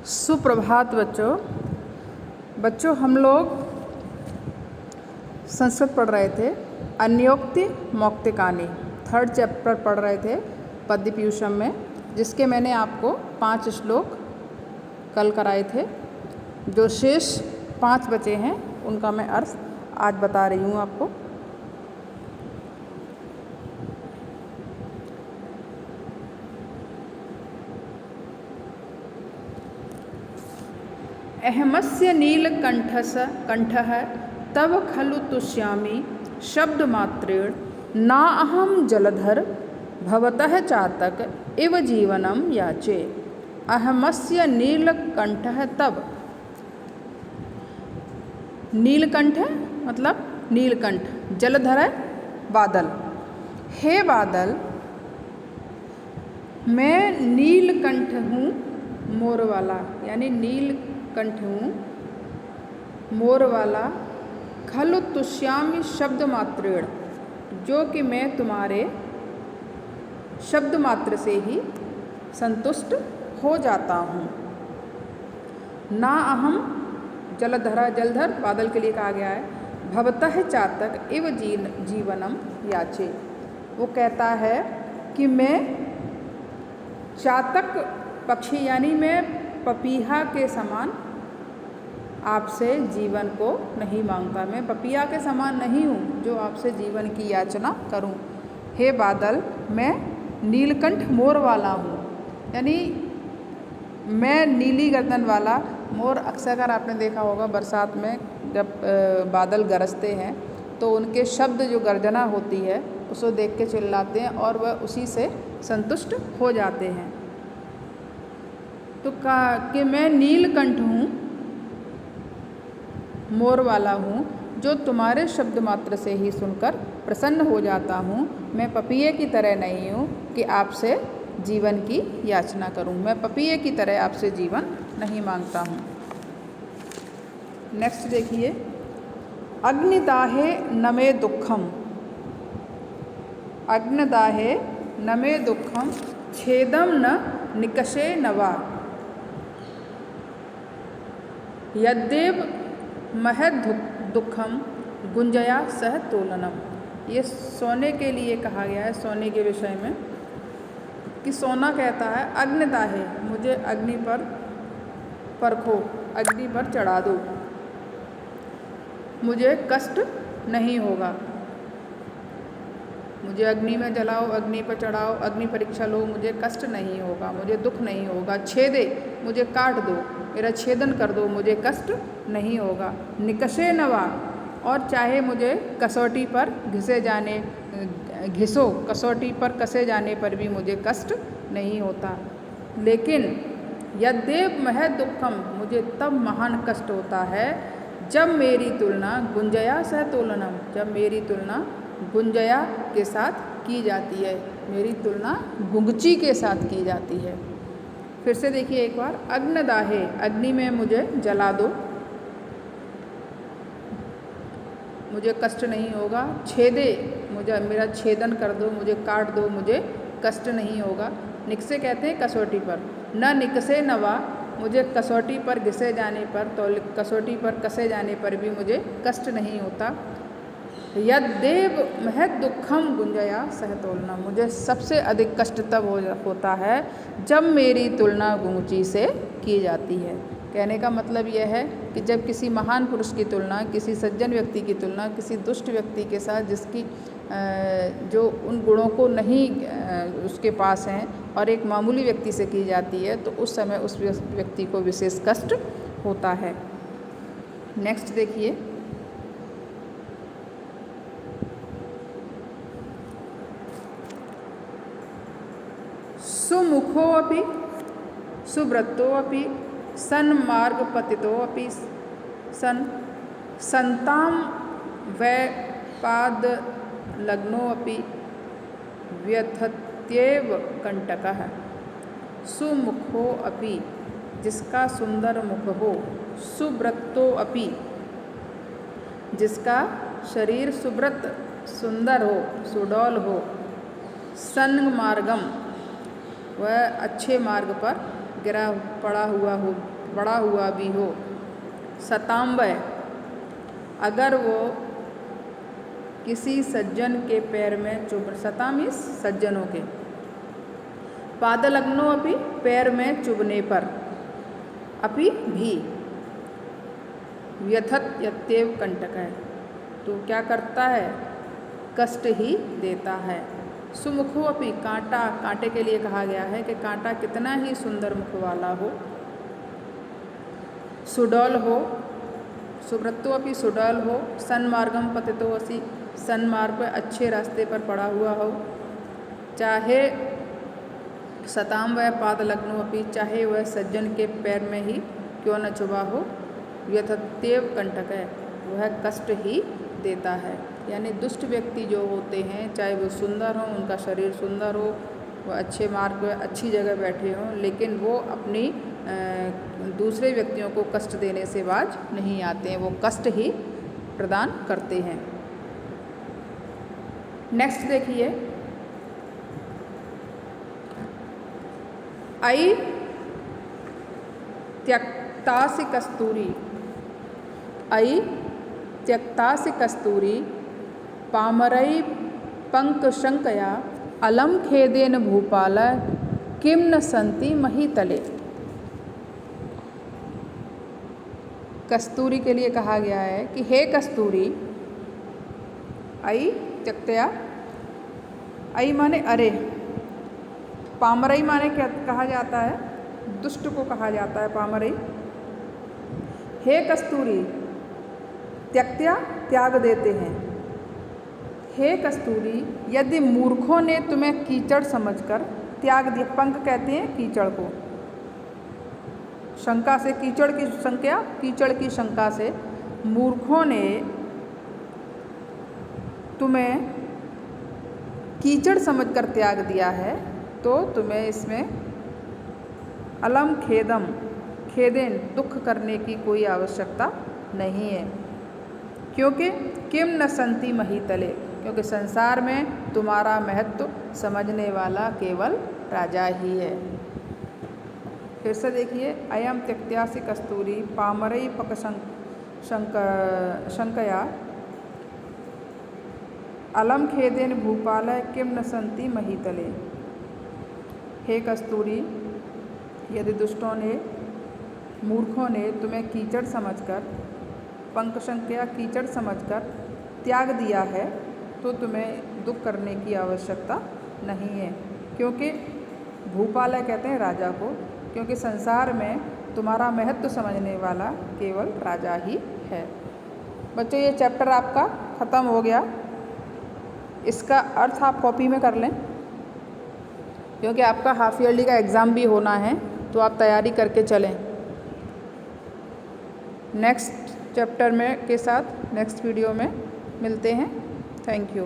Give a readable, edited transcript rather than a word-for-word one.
सुप्रभात बच्चों हम लोग संस्कृत पढ़ रहे थे। अन्योक्ति मौक्तिकानि 3rd चैप्टर पढ़ रहे थे पद्य पीयूषम में, जिसके मैंने आपको 5 श्लोक कल कराए थे। जो शेष 5 बचे हैं उनका मैं अर्थ आज बता रही हूँ आपको। अहमस्य नीलकण्ठः तव खलु तुष्यामि शब्दमात्रेण ना अहं जलधर भवतः चातक इव जीवनं याचे। अहमस्य नीलकण्ठः तव, नीलकंठ मतलब नीलकंठ, जलधर है बादल। हे बादल, मैं नीलकंठ हूँ मोर वाला, यानी नीलकंठ हूँ मोर वाला। खलु तुष्यामि शब्द मात्रेण, जो कि मैं तुम्हारे शब्द मात्र से ही संतुष्ट हो जाता हूँ। ना अहम जलधरा, जलधर बादल के लिए कहा गया है। भवतः चातक इव जीवनम याचे, वो कहता है कि मैं चातक पक्षी यानी मैं पपीहा के समान आपसे जीवन को नहीं मांगता। मैं पपीहा के समान नहीं हूँ जो आपसे जीवन की याचना करूँ। हे बादल, मैं नीलकंठ मोर वाला हूँ, यानी मैं नीली गर्दन वाला मोर। अक्सर आपने देखा होगा बरसात में जब बादल गरजते हैं तो उनके शब्द जो गर्जना होती है उसको देख के चिल्लाते हैं और वह उसी से संतुष्ट हो जाते हैं। तो कहा कि मैं नीलकंठ हूँ, मोर वाला हूँ, जो तुम्हारे शब्द मात्र से ही सुनकर प्रसन्न हो जाता हूँ। मैं पपीहे की तरह नहीं हूँ कि आपसे जीवन की याचना करूँ। मैं पपीहे की तरह आपसे जीवन नहीं मांगता हूँ। नेक्स्ट देखिए, अग्निदाहे न मे दुःखम, अग्निदाहे न मे दुःखम छेदम न निकषे न वा, यद्देव महद दुःखम गुंजया सह तोलनम। ये सोने के लिए कहा गया है, सोने के विषय में, कि सोना कहता है अग्निदाहे, मुझे अग्नि पर परखो, अग्नि पर चढ़ा दो, मुझे कष्ट नहीं होगा। मुझे अग्नि में जलाओ, अग्नि पर चढ़ाओ, अग्नि परीक्षा लो, मुझे कष्ट नहीं होगा, मुझे दुख नहीं होगा। छेदे, मुझे काट दो, मेरा छेदन कर दो, मुझे कष्ट नहीं होगा। निकषे नवा, और चाहे मुझे कसौटी पर घिसो, कसौटी पर कसे जाने पर भी मुझे कष्ट नहीं होता। लेकिन यद्देव महद दुःखम, मुझे तब महान कष्ट होता है जब मेरी तुलना गुंजया सह तोलनम, जब मेरी तुलना गुंजया के साथ की जाती है, मेरी तुलना गुंगची के साथ की जाती है। फिर से देखिए एक बार, अग्निदाहे, अग्नि में मुझे जला दो, मुझे कष्ट नहीं होगा। छेदे, मुझे मेरा छेदन कर दो, मुझे काट दो, मुझे कष्ट नहीं होगा। निकसे कहते हैं कसौटी पर, न निकसे नवा, मुझे कसौटी पर घिसे जाने पर, तो कसौटी पर कसे जाने पर भी मुझे कष्ट नहीं होता। यद्देव महद दुःखम गुंजया सह तोलना, मुझे सबसे अधिक कष्ट तब होता है जब मेरी तुलना गुंगची से की जाती है। कहने का मतलब यह है कि जब किसी महान पुरुष की तुलना, किसी सज्जन व्यक्ति की तुलना किसी दुष्ट व्यक्ति के साथ, जिसकी जो उन गुणों को नहीं उसके पास हैं, और एक मामूली व्यक्ति से की जाती है, तो उस समय उस व्यक्ति को विशेष कष्ट होता है। नेक्स्ट देखिए, सुमुखोऽपि सुव्रतोऽपि सन्मार्गपतितोऽपि सन् सन्तां वैपादलग्नोऽपि व्यथत्येव कंटकः। सुमुखोऽपि, जिसका सुंदर मुख हो, सुव्रतोऽपि, जिसका शरीर सुव्रत सुंदर हो, सुडौल हो, सन्मार्गम, वह अच्छे मार्ग पर गिरा पड़ा हुआ भी हो। सतांबय, अगर वो किसी सज्जन के पैर में चुभ, सता मीन्स सज्जनों के, पादलग्नो अपि, पैर में चुभने पर, अपि भी, व्यथत यत्येव कंटक है, तो क्या करता है, कष्ट ही देता है। सुमुखो अपि, कांटा, कांटे के लिए कहा गया है कि कांटा कितना ही सुंदर मुख वाला हो। सुडौल हो, सुव्रतो अपि सुडौल हो। सन्मार्गम पतितो असि, सन्मार्ग पर अच्छे रास्ते पर पड़ा हुआ हो। चाहे सतांबय पादलग्नो अपि, चाहे वह सज्जन के पैर में ही क्यों न चुभा हो। व्यथत्येव कंटक है, वह कष्ट ही देता है। यानी दुष्ट व्यक्ति जो होते हैं, चाहे वो सुंदर हो, उनका शरीर सुंदर हो, वो अच्छे मार्ग पर अच्छी जगह बैठे हों, लेकिन वो अपनी दूसरे व्यक्तियों को कष्ट देने से बाज नहीं आते हैं, वो कष्ट ही प्रदान करते हैं। नेक्स्ट देखिए, अयि त्यक्तासि कस्तूरी, अयि त्यक्तासि कस्तूरी, पामरै पंकशंकया, अलम खेदेन भूपाल, किम न संति महीतले। कस्तूरी के लिए कहा गया है कि हे कस्तूरी, अयि त्यक्तया, अयि माने अरे, पामरई माने क्या कहा जाता है, दुष्ट को कहा जाता है पामरई। हे कस्तूरी, त्यक्त्या, त्याग देते हैं। हे कस्तूरी, यदि मूर्खों ने तुम्हें कीचड़ समझकर त्याग दिया, पंक कहते हैं कीचड़ को, शंका से, कीचड़ की संख्या, कीचड़ की शंका से मूर्खों ने तुम्हें कीचड़ समझकर त्याग दिया है, तो तुम्हें इसमें अलम खेदम, खेदेन, दुख करने की कोई आवश्यकता नहीं है। क्योंकि किम न संति महीतले, क्योंकि संसार में तुम्हारा महत्व समझने वाला केवल राजा ही है। फिर से देखिए, अयम त्यक्त्यासि कस्तूरी, पामरई शंकया, अलम खेदेन भूपाल, किम न संति महीतले। हे कस्तूरी, यदि दुष्टों ने, मूर्खों ने तुम्हें कीचड़ समझकर, पंकशंकया, कीचड़ समझकर त्याग दिया है, तो तुम्हें दुख करने की आवश्यकता नहीं है। क्योंकि भूपाल कहते हैं राजा को, क्योंकि संसार में तुम्हारा महत्व समझने वाला केवल राजा ही है। बच्चों, ये चैप्टर आपका ख़त्म हो गया। इसका अर्थ आप कॉपी में कर लें, क्योंकि आपका हाफ ईयरली का एग्ज़ाम भी होना है, तो आप तैयारी करके चलें। नेक्स्ट चैप्टर में के साथ नेक्स्ट वीडियो में मिलते हैं। Thank you.